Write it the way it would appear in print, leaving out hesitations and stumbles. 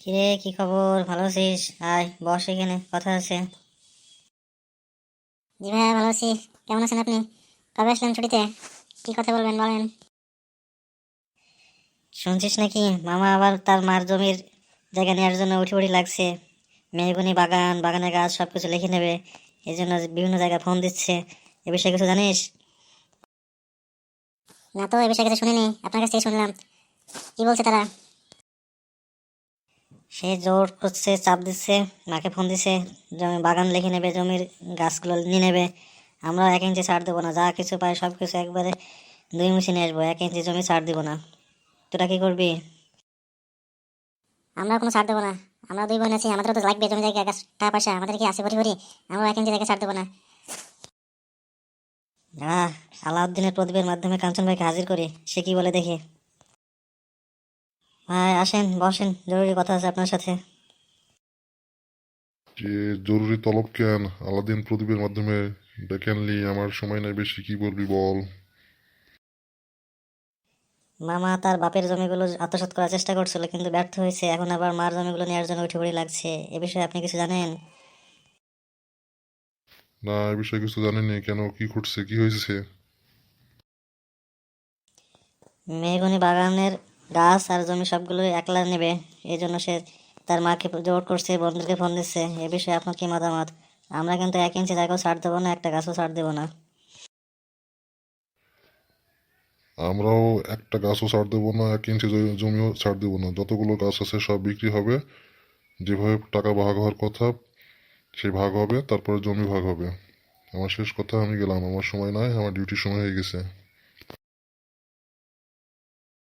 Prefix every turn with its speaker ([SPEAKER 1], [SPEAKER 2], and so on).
[SPEAKER 1] কিরে, কি খবর? ভালো আছিস? আয় বস, এখানে কথা আছে।
[SPEAKER 2] জি ভাইয়া, ভালো আছি। কেমন আছেন আপনি? কবে আসলেন ছুটিতে? কি কথা বলবেন, বলেন।
[SPEAKER 1] শুনছিস নাকি মামা আবার তার মার জমির জায়গা নেওয়ার জন্য উঠি উঠি লাগছে? মেহগনি বাগান, বাগানের গাছ সবকিছু লিখে নেবে, এই জন্য বিভিন্ন জায়গায় ফোন দিচ্ছে। এ বিষয়ে কিছু জানিস?
[SPEAKER 2] না তো, এই বিষয়ে কিছু শুনিনি, আপনার কাছ থেকে শুনলাম। কি বলছে তারা?
[SPEAKER 1] সে জোর করছে, চাপ দিচ্ছে, মাকে ফোন দিছে, জমি বাগান লিখে নেবে, জমির গাছগুলো নিয়ে নেবে। আমরা 1 ইঞ্চি ছাড় দেবো না, যা কিছু পাই সব কিছু একবারে 2 মুঠি নিয়ে আসবো, 1 ইঞ্চি জমি ছাড় দিব না। তোরা কি করবি?
[SPEAKER 2] আমরা কোনো ছাড় দেবো না। আমরা 2 বোন আছি, আমাদেরও তো লাগবে জমি জায়গা, টাকা পয়সা আমাদের কি আছে ভরি ভরি? আমরা 1 ইঞ্চি জায়গা ছাড় দেবো না।
[SPEAKER 1] আহ আলাউদ্দিনের প্রদীপের মাধ্যমে কাঞ্চন ভাইকে হাজির করি, সে কি বলে দেখি। ভাই আসেন, বসেন, জরুরি কথা আছে আপনার সাথে।
[SPEAKER 3] যে জরুরি তলব কেন? আলাদিন প্রদীপের মাধ্যমে ডেকে আনলি, আমার সময় নাই বেশি, কি বলবি বল।
[SPEAKER 1] মামা তার বাপের জমিগুলো আত্মসাৎ করার চেষ্টা করছিল, কিন্তু ব্যর্থ হয়েছে। এখন আবার মার জমিগুলো নেওয়ার জন্য উঠে পড়ে লাগছে। এ বিষয়ে আপনি কিছু জানেন?
[SPEAKER 3] না, এ বিষয়ে কিছু জানিনি। কেন, কি ঘটছে, কি হয়েছে?
[SPEAKER 1] মেহগনি বাগানের গাছ আর জমি সবগুলো একলা নেবে, এই জন্য সে তার মাকে জোর করছে, বন্ধুকে ফোন দিচ্ছে। এ বিষয়ে আপনার কি মতামত? আমরা কিন্তু 1 ইঞ্চি জায়গাও ছাড় দেবো না, একটা গাছও ছাড় দেবো না।
[SPEAKER 3] আমরাও একটা গাছও ছাড় দেবো না, 1 ইঞ্চি জমিও ছাড় দেবো না। যতগুলো গাছ আছে সব বিক্রি হবে, যেভাবে টাকা ভাগ হওয়ার কথা সেই ভাগ হবে, তারপরে জমি ভাগ হবে। আমার শেষ কথা, আমি গেলাম, আমার সময় নাই, আমার ডিউটির সময় হয়ে গেছে।